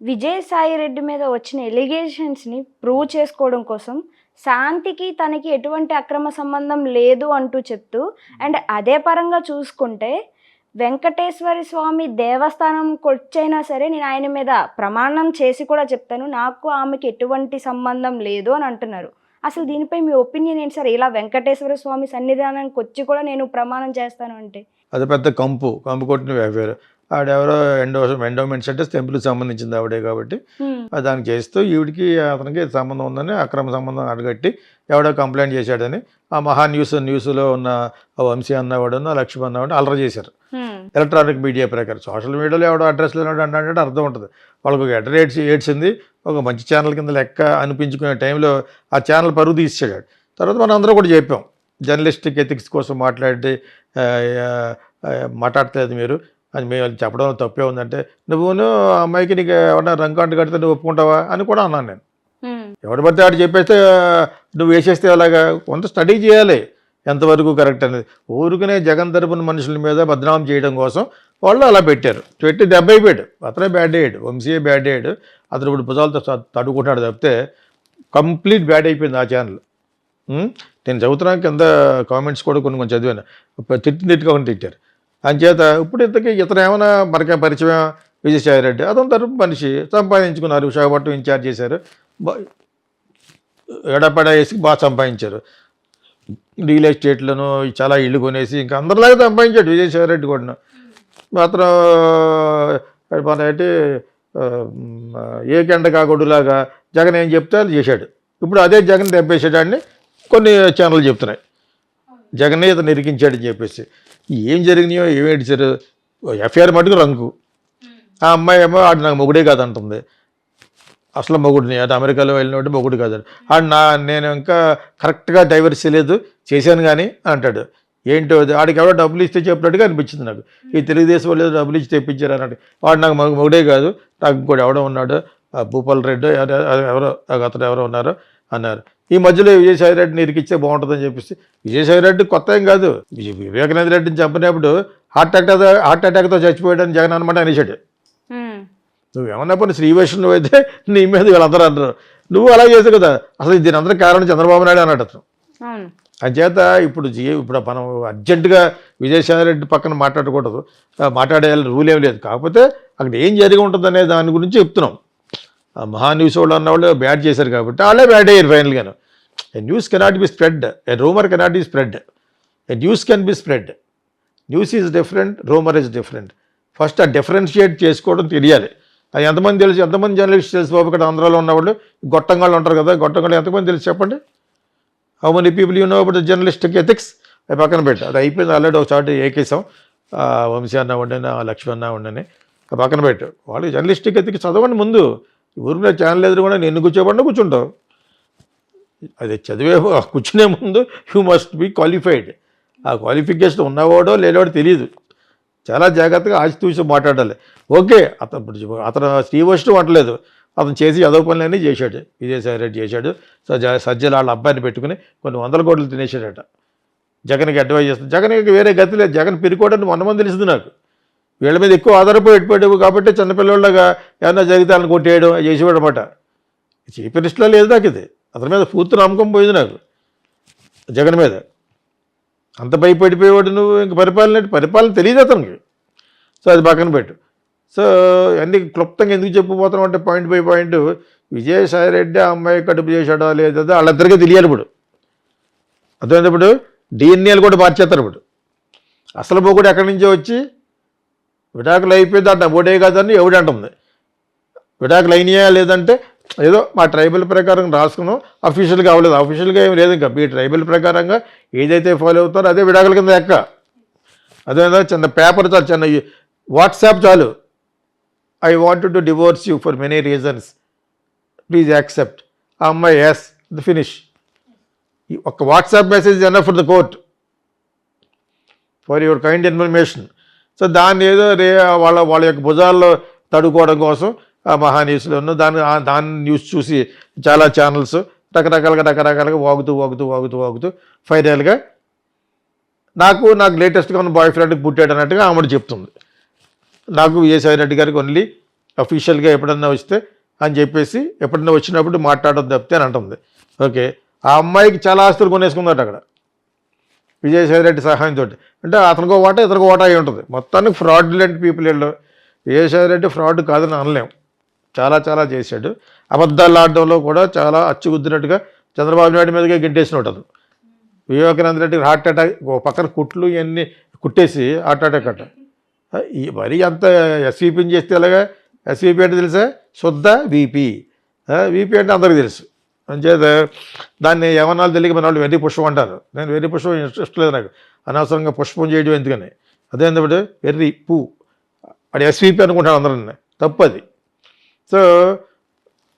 విజయసాయి రెడ్డి మీద వచ్చిన ఎలిగేషన్స్‌ని ప్రూవ్ చేసుకోవడం కోసం శాంతికి, తనకి ఎటువంటి అక్రమ సంబంధం లేదు అంటూ చెప్తూ అండ్ అదే పరంగా చూసుకుంటే వెంకటేశ్వర స్వామి దేవస్థానంకొచ్చైనా సరే నేను ఆయన మీద ప్రమాణం చేసి కూడా చెప్తాను. నాకు ఆమెకి ఎటువంటి సంబంధం లేదు అని అంటున్నారు. అసలు దీనిపై మీ ఒపీనియన్ ఏంటి సార్? ఇలా వెంకటేశ్వర స్వామి సన్నిధానానికొచ్చి కూడా నేను ప్రమాణం చేస్తాను అంటే? అది పెద్ద కంపు కొట్టిన వ్యాపారం. ఆడెవరో ఎండోమెంట్స్ అంటే టెంపుల్కి సంబంధించింది ఆవిడే కాబట్టి దానికి చేస్తూ ఈవిడికి అతనికి సంబంధం ఉందని అక్రమ సంబంధం అడగట్టి ఎవడో కంప్లైంట్ చేశాడని ఆ మహా న్యూస్లో ఉన్న వంశీ అన్నవాడున్న లక్ష్మణ్ అన్నవాడు అలర చేశారు. ఎలక్ట్రానిక్ మీడియా ప్రకారం సోషల్ మీడియాలో ఎవడో అడ్రస్ లేనాడు అంటే అర్థం ఉంటుంది. వాళ్ళకు ఒక అడ్రస్ ఏడ్చింది ఒక మంచి ఛానల్ కింద లెక్క అనిపించుకునే టైంలో ఆ ఛానల్ పరుగు తీసేసాడు. తర్వాత మనం అందరూ కూడా చెప్పాం జర్నలిస్టిక్ ఎథిక్స్ కోసం మాట్లాడలేదు మీరు అని మేము చెప్పడం తప్పే ఉందంటే నువ్వును అమ్మాయికి నీకు ఏమన్నా రంకాంట కడితే నువ్వు ఒప్పుకుంటావా అని కూడా అన్నాను నేను. ఎవడు పడితే ఆడు చెప్పేస్తే నువ్వు వేసేస్తే అలాగా కొంత స్టడీ చేయాలి ఎంతవరకు కరెక్ట్ అనేది. ఊరికనే జగన్ తరపున మనుషుల మీద బదనాం చేయడం కోసం వాళ్ళు అలా పెట్టి దెబ్బ అయిపోయాడు. అతనే బ్యాడ్ అయ్యాడు, వంశీయే బ్యాడ్ అయ్యాడు. అతను ఇప్పుడు భుజాలతో తడుకుంటున్నాడు తప్పితే కంప్లీట్ బ్యాడ్ అయిపోయింది ఆ ఛానల్. నేను చదువుతున్నాను కింద కామెంట్స్ కూడా కొంచెం చదివాను. తిట్టుగా తిట్టారు. అంచేత ఇప్పుడు ఇతను ఏమైనా మనకి పరిచయం విజయసాయి రెడ్డి అతని తరపు మనిషి సంపాదించుకున్నారు. విశాఖపట్నం ఇన్ఛార్జ్ చేశారు, ఎడపడ వేసి బాగా సంపాదించారు. రియల్ ఎస్టేట్లను చాలా ఇళ్ళు కొనేసి ఇంకా అందరిలాగా సంపాదించాడు విజయసాయి రెడ్డి కూడా. మాత్రం మన ఏంటి ఏ కెండ కాగొడులాగా జగన్ ఏం చెప్తే అది చేశాడు. ఇప్పుడు అదే జగన్ దెబ్బేసాడని కొన్ని ఛానళ్ళు చెప్తున్నాయి. జగన్ ఇతను ఇరికించాడని చెప్పేసి ఏం జరిగినాయో ఏమి ఏడిచారు. ఎఫ్ఐఆర్ మటుకు రంకు. ఆ అమ్మాయి ఏమో ఆడు నాకు మొగుడే కాదంటుంది. అసలు మొగుడిని అటు అమెరికాలో వెళ్ళినట్టు మొగుడు కాదు ఆడు నేను ఇంకా కరెక్ట్గా డైవర్స్ చేయలేదు చేశాను కానీ అంటాడు. ఏంటో అది ఆడికి ఎవడో డబ్బులు ఇస్తే చెప్పినట్టుగా అనిపించింది నాకు. ఈ తెలుగుదేశం వాళ్ళు డబ్బులు ఇచ్చి తెప్పించారు అన్నాడు. వాడు నాకు మొగుడే కాదు నాకు ఇంకోటి ఎవడో ఉన్నాడు భూపాల్ రెడ్డి ఎవరో అతను ఎవరో ఉన్నారు అన్నారు. ఈ మధ్యలో విజయసాయి రెడ్డిని ఇరికిచ్చే బాగుంటుందని చెప్పేసి విజయసాయి రెడ్డి కొత్త ఏం కాదు. వివేకానంద రెడ్డిని చంపినప్పుడు హార్ట్ అటాక్తో చచ్చిపోయాడని జగన్ అనమాట అనేసాడు. నువ్వేమన్నా పని శ్రీవైష్ణవ్ అయితే నీ మీద వీళ్ళందరూ అంటారు. నువ్వు అలా చేసావు కదా. అసలు దీని అందరూ కారణం చంద్రబాబు నాయుడు అన్నాడు అతను. అంచేత ఇప్పుడు మనం అర్జెంటుగా విజయసాయి రెడ్డి పక్కన మాట్లాడకూడదు, మాట్లాడే రూల్ ఏం లేదు. కాకపోతే అక్కడ ఏం జరిగి ఉంటుందనే దాని గురించి చెప్తున్నాం. మహా న్యూస్ వాళ్ళు అన్నవాళ్ళు బ్యాడ్ చేశారు కాబట్టి వాళ్ళే బ్యాడ్ అయ్యారు ఫైనల్గాను. A news cannot be spread, a rumour cannot be spread, a news can be spread. News is different, rumour is different. First ఆ డిఫరెన్షియేట్ చేసుకోవడం తెలియాలి. అది ఎంతమంది తెలుసు, ఎంతమంది జర్నలిస్ట్ తెలుసు బాబు. ఇక్కడ ఆంధ్రాలో ఉన్నవాళ్ళు గొట్టంగాళ్ళు ఉంటారు కదా, గొట్టంగాళ్ళు ఎంతమంది తెలుసు చెప్పండి. How many people you know about journalistic ethics? అది పక్కన పెట్టి అది అయిపోయింది ఆల్రెడీ ఒకసారి ఏకేసాం. వంశీ అన్న ఉండని లక్ష్మణ్ అన్న ఉండని పక్కన పెట్టు. వాళ్ళు జర్నలిస్టిక్ ఎథిక్స్ చదవండి ముందు. ఊరి మీద ఛానల్ ఎదురు కూడా నేను కూర్చోబడినా కూర్చుంటావు. అది చదివే కూర్చునే ముందు యూ మస్ట్ బీ క్వాలిఫైడ్. ఆ క్వాలిఫికేషన్ ఉన్నవాడో లేనివాడో తెలియదు. చాలా జాగ్రత్తగా ఆచితూచి మాట్లాడాలి. ఓకే అతను శ్రీవైష్ణవ్ అంటలేదు, అతను చేసి అదవ పనులన్నీ చేశాడు. విజయసాయి రెడ్డి చేశాడు. సజ్జల వాళ్ళ అబ్బాయిని పెట్టుకుని కొన్ని 100 కోట్లు తినేసాడట. జగన్కి అడ్వైజ్ చేస్తాడు. జగన్కి వేరే గతి లేదు. జగన్ పిరికోవడానికి 100 మంది తెలిసింది నాకు. వీళ్ళ మీద ఎక్కువ ఆధారపడిపోయాడు కాబట్టి చిన్నపిల్లలాగా ఏమన్నా జరిగితే వాళ్ళని కొట్టేయడం చేసేవాడు అనమాట. చీఫ్ మినిస్టర్లో లేదు నాకు ఇది. అతని మీద పూర్తి నమ్మకం పోయింది నాకు జగన్ మీద. అంత భయపడిపోయేవాడు నువ్వు. ఇంక పరిపాలన తెలియదు అతనికి. సో అది పక్కన పెట్టు. సో అన్ని క్లుప్తంగా ఎందుకు చెప్పిపోతున్నాం అంటే point by point Vijayasai Reddy ఆ అమ్మాయి కడుపు చేశాడా లేదా వాళ్ళిద్దరికీ తెలియాలి. ఇప్పుడు అర్థమైంది. ఇప్పుడు డిఎన్ఏలు కూడా మార్చేస్తారు. ఇప్పుడు అసలు మొగుడు ఎక్కడి నుంచో వచ్చి విడాకులు అయిపోయింది అంట ఓడే కాదని ఎవడంటుంది. విడాకులు అయినాయా లేదంటే ఏదో మా ట్రైబల్ ప్రకారం రాసుకున్నాం, అఫీషియల్గా అవ్వలేదు. అఫీషియల్గా ఏమి లేదు. ఇంకా మీ ట్రైబల్ ప్రకారంగా ఏదైతే ఫాలో అవుతారో అదే విడాకుల కింద ఎక్క. అదే చిన్న పేపర్ చాలు, చిన్న వాట్సాప్ చాలు. I wanted to divorce you for many reasons, please accept. ఆ అమ్మాయి ఎస్, ది ఫినిష్. ఒక WhatsApp message enough for the court for your kind information. So దాన్ని ఏదో వాళ్ళ యొక్క భుజాల్లో తడుకోవడం కోసం ఆ మహా న్యూస్లోనూ దాని న్యూస్ చూసి చాలా ఛానల్స్ రకరకాలుగా వాగుతూ ఫైనల్గా నాకు లేటెస్ట్గా ఉన్న బాయ్ ఫ్రెండ్కి పుట్టాడు అన్నట్టుగా ఆమె చెప్తుంది. నాకు విజయసాయి రెడ్డి గారికి ఓన్లీ అఫీషియల్గా ఎప్పుడన్నా వస్తే అని చెప్పేసి ఎప్పుడన్నా వచ్చినప్పుడు మాట్లాడొద్దు తప్పితే అని అంటుంది. ఓకే, ఆ అమ్మాయికి చాలా ఆస్తులు కొనేసుకుందట అక్కడ విజయసాయి రెడ్డి సహాయంతో. అంటే అతనికో ఓటా ఇతనికో ఓటా అయి ఉంటుంది. మొత్తానికి ఫ్రాడ్యులెంట్ పీపుల్ వీళ్ళు. విజయసాయి రెడ్డి ఫ్రాడ్ కాదని అనలేం, చాలా చాలా చేశాడు. అబద్ధాలు ఆడడంలో కూడా చాలా అచ్చుగుద్దినట్టుగా చంద్రబాబు నాయుడు మీదగా గింటేసినట్టు అతను. వివేకానంద రెడ్డి హార్ట్ అటాక్, ఓ పక్కన కుట్లు ఇవన్నీ కుట్టేసి హార్ట్ అటాక్ అట. ఈ మరీ అంత ఎస్వీపీని చేస్తే ఎలాగా? ఎస్వీపీ అంటే తెలుసా? శుద్ధ వీపీ. వీపీ అంటే అందరికీ తెలుసు. అంచేత దాన్ని యవనాలు తెలియక మన వాళ్ళు వెర్రి పుష్పం అంటారు. నేను వెర్రి పుష్పం ఇష్టం లేదు నాకు, అనవసరంగా పుష్పం చేయడం ఎందుకని. అదేంటంటే వెర్రి పూ అది ఎస్వీపీ అనుకుంటాను అందరూ, తప్పు అది. సో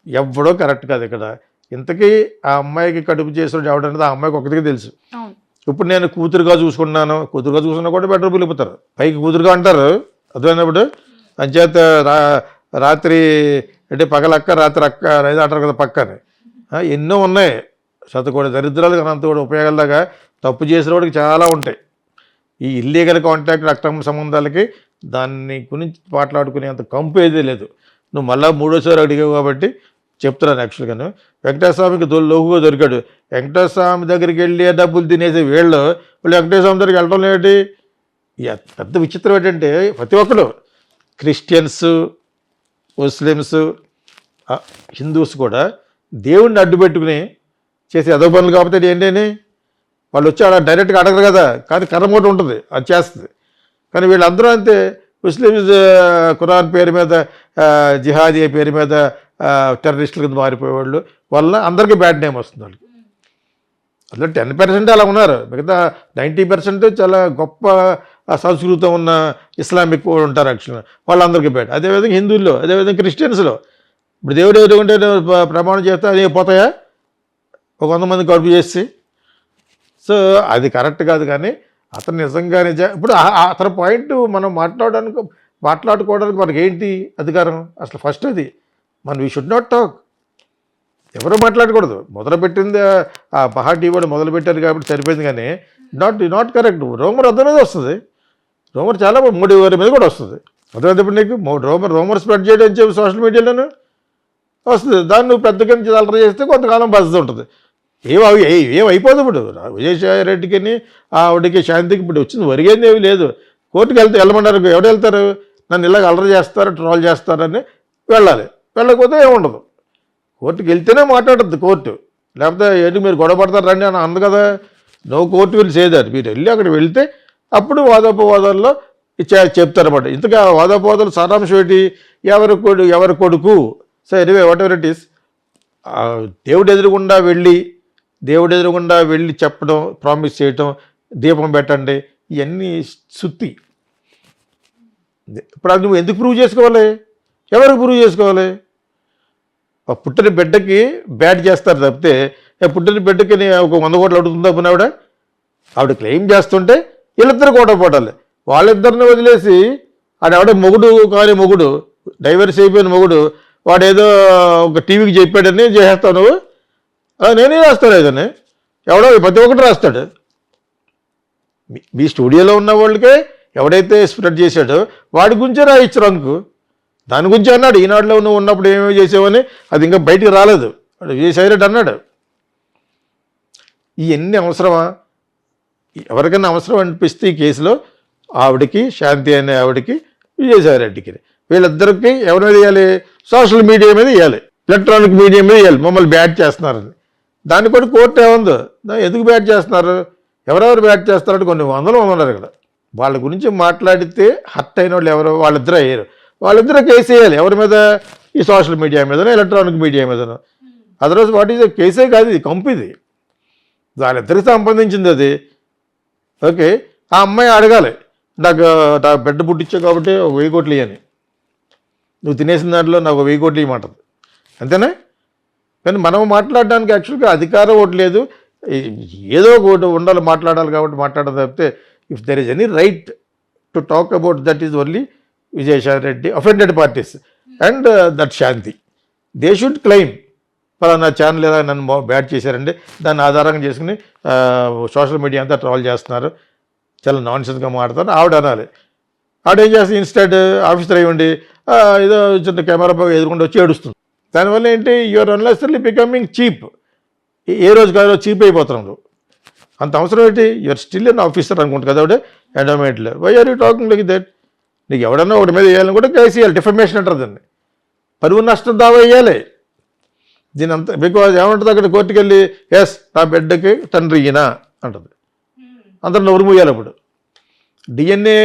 ఎవడో కరెక్ట్ కాదు ఇక్కడ. ఇంతకీ ఆ అమ్మాయికి కడుపు చేసిన ఎవడన్నది ఆ అమ్మాయికి ఒకటికి తెలుసు. ఇప్పుడు నేను కూతురుగా చూసుకున్నాను, కూతురుగా చూసుకున్నా కూడా బెటర్ పిలుపుతారు, పైకి కూతురుగా అంటారు. అర్థమైనప్పుడు అంచేత రాత్రి అంటే పగలక్క రాత్రి అక్క అనేది అంటారు కదా పక్కని. ఎన్నో ఉన్నాయి శతకోటి దరిద్రాలు అనంత కూడా ఉపయోగాలుగా. తప్పు చేసిన వాడికి చాలా ఉంటాయి. ఈ ఇల్లీగల్ కాంటాక్ట్ అక్రమ సంబంధాలకి దాన్ని గురించి మాట్లాడుకునేంత కంపు ఏదీ లేదు. నువ్వు మళ్ళీ మూడోసారి అడిగావు కాబట్టి చెప్తున్నాను. యాక్చువల్గాను వెంకటేశ్వరస్వామికి లోకుగా దొరికాడు. వెంకటేశ్వరస్వామి దగ్గరికి వెళ్ళి డబ్బులు తినేసే వాళ్ళు వెంకటేశ్వరస్వామి దగ్గరికి వెళ్ళడం ఏంటి? పెద్ద విచిత్రం ఏంటంటే ప్రతి ఒక్కరు క్రిస్టియన్స్, ముస్లిమ్స్, హిందూస్ కూడా దేవుణ్ణి అడ్డు పెట్టుకుని చేసే అదో పనులు కాబట్టి ఏంటని వాళ్ళు వచ్చి అలా డైరెక్ట్గా అడగరు కదా, కానీ కర్రమూట ఉంటుంది అది చేస్తుంది. కానీ వీళ్ళందరూ అంతే. ముస్లిమ్స్ ఖురాన్ పేరు మీద జిహాదీ పేరు మీద టెర్రరిస్టుల కింద మారిపోయేవాళ్ళు వల్ల అందరికీ బ్యాడ్ నేమ్ వస్తుంది వాళ్ళకి. అట్లా 10% అలా ఉన్నారు, మిగతా 90% చాలా గొప్ప సంస్కృతం ఉన్న ఇస్లామిక్ ఉంటారు యాక్చువల్గా, వాళ్ళందరికీ బ్యాడ్. అదేవిధంగా హిందువుల్లో, అదేవిధంగా క్రిస్టియన్స్లో. ఇప్పుడు దేవుడు ఎదుగుంటే ప్రమాణం చేస్తే అది పోతాయా ఒక 100 మంది కడుపు చేసి? సో అది కరెక్ట్ కాదు. కానీ అతను నిజంగా ఇప్పుడు అతని పాయింట్ మనం మాట్లాడుకోవడానికి మనకి ఏంటి అధికారం అసలు? ఫస్ట్ అది వీ షుడ్ నాట్ టాక్. ఎవరు మాట్లాడకూడదు. మొదలుపెట్టింది ఆ పహాటీ వాడు మొదలుపెట్టారు కాబట్టి సరిపోయింది. కానీ నాట్ కరెక్ట్. రోమర్ అర్థం వస్తుంది. రోమర్ చాలా 3 మీద కూడా వస్తుంది. అర్థమైనప్పుడు నీకు రోమర్ స్ప్రెడ్ చేయడం అని చెప్పి సోషల్ మీడియాలోనే వస్తుంది. దాన్ని నువ్వు పెద్దగా నుంచి అలర చేస్తే కొంతకాలం బాధ్యత ఉంటుంది. ఏమైపోదు. ఇప్పుడు విజయసాయి రెడ్డికి ఆవిడకి శాంతికి ఇప్పుడు వచ్చింది ఒరిగేది ఏమీ లేదు. కోర్టుకి వెళ్ళమన్నారు. ఎవరు వెళ్తారు? నన్ను ఇలాగ అలర చేస్తారు, ట్రోల్ చేస్తారని వెళ్ళాలి. వెళ్ళకపోతే ఏముండదు. కోర్టుకి వెళ్తేనే మాట్లాడద్దు కోర్టు. లేకపోతే ఏంటి మీరు గొడవ పడతారు రండి అని అంది కదా. నో కోర్టు వీళ్ళు చేయదారు. మీరు వెళ్ళి అక్కడికి వెళ్తే అప్పుడు వాదోపవాదాల్లో చెప్తారన్నమాట. ఇంతగా వాదోపవాదాలు సారాంశం ఏంటి? ఎవరి కొడుకు so anyway what ever it is, దేవుడు ఎదురుగుండా వెళ్ళి చెప్పడం, ప్రామిస్ చేయటం, దీపం పెట్టండి, ఇవన్నీ సుత్తి. ఇప్పుడు అది నువ్వు ఎందుకు ప్రూవ్ చేసుకోవాలి? ఎవరికి ప్రూవ్ చేసుకోవాలి? పుట్టిన బిడ్డకి బ్యాడ్ చేస్తారు తప్పితే పుట్టిన బిడ్డకి ఒక 100 కోట్లు అడుగుతుందా పునావిడ? ఆవిడ క్లెయిమ్ చేస్తుంటే వీళ్ళిద్దరు కోట పోటాలి. వాళ్ళిద్దరిని వదిలేసి ఆడెవడ మొగుడు డైవర్స్ అయిపోయిన మొగుడు వాడేదో ఒక టీవీకి చెప్పాడని చేసేస్తావు నువ్వు. నేనే రాస్తాను ఏదని, ఎవడో ప్రతి ఒక్కటి రాస్తాడు. మీ స్టూడియోలో ఉన్న వాళ్ళకే ఎవడైతే స్ప్రెడ్ చేశాడో వాడి గురించే రాయించు రంకు. దాని గురించి అన్నాడు. ఈనాడులో నువ్వు ఉన్నప్పుడు ఏమేమి చేసావని, అది ఇంకా బయటికి రాలేదు. విజయసాయి రెడ్డి అన్నాడు. ఇవన్నీ అవసరమా? ఎవరికైనా అవసరం అనిపిస్తే ఈ కేసులో ఆవిడకి, శాంతి అనే ఆవిడకి, విజయసాయి రెడ్డికి, వీళ్ళిద్దరికి ఎవరి మీద ఇవ్వాలి? సోషల్ మీడియా మీద ఇవ్వాలి, ఎలక్ట్రానిక్ మీడియా మీద ఇవ్వాలి. మమ్మల్ని బ్యాట్ చేస్తున్నారని. దాన్ని కూడా కోర్టు ఏముందో, ఎందుకు బ్యాట్ చేస్తున్నారు, ఎవరెవరు బ్యాట్ చేస్తారంటే కొన్ని వందలు ఉన్నారు ఇక్కడ. వాళ్ళ గురించి మాట్లాడితే హర్ట్ అయిన వాళ్ళు ఎవరు? వాళ్ళిద్దరూ అయ్యారు. వాళ్ళిద్దరూ కేసు వేయాలి. ఎవరి మీద? ఈ సోషల్ మీడియా మీదనో ఎలక్ట్రానిక్ మీడియా మీదనో. అదర్వైజ్ వాట్ ఈజ్ కేసే కాదు, ఇది కంపిది. వాళ్ళిద్దరికి సంబంధించింది అది. ఓకే, ఆ అమ్మాయి అడగాలి, నాకు బిడ్డ పుట్టించావు కాబట్టి 1000 కోట్లు ఇవ్వని. నువ్వు తినేసిన దాంట్లో నాకు 1000 కోట్లు ఇవ్వమంటది, అంతేనా? కానీ మనం మాట్లాడడానికి యాక్చువల్గా అధికారం ఒకటి లేదు. ఏదో ఒకటి ఉండాలి, మాట్లాడాలి కాబట్టి మాట్లాడడం తప్పితే if there is any right to talk about that is only Vijayasai Reddy offended parties and that Shanti. They should claim పలానా ఛానల్ ఏదో నన్ను బ్యాట్ చేశారండి, దాన్ని ఆధారంగా చేసుకుని సోషల్ మీడియా అంతా ట్రాల్ చేస్తున్నారు, చాలా నాన్సెన్స్గా మాట్లాడతారు ఆవిడ అనాలి. ఆడేం చేస్తే ఇన్స్టెంట్ ఆఫీసర్ అయ్యి ఉండి ఏదో చిన్న కెమెరా బాగా ఎదుర్కొంటూ వచ్చి ఏడుస్తుంది. దానివల్ల ఏంటి, యూఆర్ అన్లెసర్లీ బికమింగ్ చీప్. ఏ రోజు కాదు చీప్ అయిపోతున్నాం నువ్వు. అంత అవసరం ఏంటి, యూఆర్ స్టిల్ అన్ ఆఫీసర్ అనుకుంటు కదా ఆవిడ ఎండోమెంట్లో. Why are you talking like that? నీకు ఎవడన్నా ఒకటి మీద వేయాలని కూడా కేసు వేయాలి, డిఫమేషన్ అంటారు దాన్ని. పరువు నష్టం దావా వేయాలి దీని అంతా. బికాజ్ ఏమంటుంది అక్కడ కోర్టుకు వెళ్ళి, ఎస్ నా బిడ్డకి తండ్రి ఈయన అంటుంది. అందరూ నవ్వు మూయాలి. అప్పుడు డిఎన్ఏ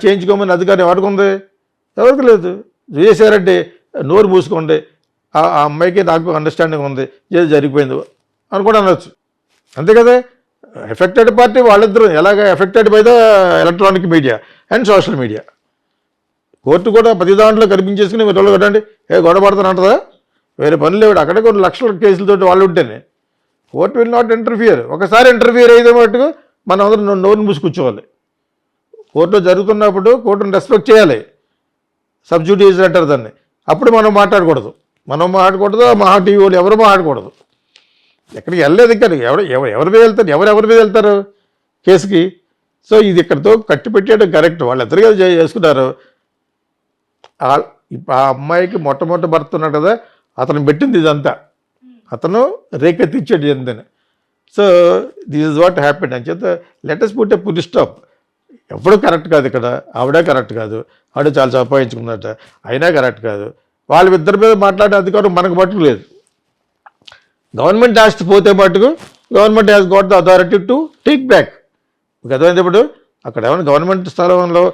చేయించుకోమని అధికారం ఎవరికి ఎవరికి లేదు. చేశారంటే నోరు మూసుకోండి, ఆ అమ్మాయికి నాకు అండర్స్టాండింగ్ ఉంది, ఏది జరిగిపోయింది అని కూడా అనొచ్చు. అంతే కదా. ఎఫెక్టెడ్ పార్టీ వాళ్ళిద్దరూ ఎలాగ affected by the electronic media and social media. Court కూడా ప్రతి దాంట్లో కనిపించేసుకుని మీరు వాళ్ళు కట్టండి గొడవ పడతానంటదా, వేరే పనులు లేవు. అక్కడే కొన్ని లక్షల కేసులతో వాళ్ళు ఉంటేనే కోర్టు విల్ నాట్ ఇంటర్ఫియర్. ఒకసారి ఇంటర్ఫియర్ అయితే మట్టుకు మనం అందరం నోరు మూసుకూర్చోవాలి. కోర్టులో జరుగుతున్నప్పుడు కోర్టును రెస్పెక్ట్ చేయాలి. సబ్జుడిస్ అంటారు దాన్ని. అప్పుడు మనం మాట్లాడకూడదు, మహా టీవీ వాళ్ళు ఎవరు మాట్లాడకూడదు. ఎక్కడికి వెళ్ళలేదు. ఇక్కడ ఎవరి మీద వెళ్తారు, ఎవరి మీద వెళ్తారు కేసుకి. సో ఇది ఇక్కడితో కట్టి పెట్టేయడం కరెక్ట్. వాళ్ళు ఎద్దరుగా చేసుకున్నారు. ఆ అమ్మాయికి మొట్టమొదటి భర్త ఉన్నాడు కదా, అతను పెట్టింది ఇదంతా, అతను రేకెత్తిచ్చాడు ఎందని. So this is what happened అని చేత latest put a full stop. ఎప్పుడూ కరెక్ట్ కాదు. ఇక్కడ ఆవిడే కరెక్ట్ కాదు, ఆవిడ చాలా సంపాదించుకున్నట్ట, అయినా కరెక్ట్ కాదు. వాళ్ళిద్దరి మీద మాట్లాడే అధికారం మనకు మట్టుకు లేదు. గవర్నమెంట్ ఆస్తి పోతే మట్టుకు government has got the authority to take back. గతమైనప్పుడు అక్కడ ఏమైనా గవర్నమెంట్ స్థలంలో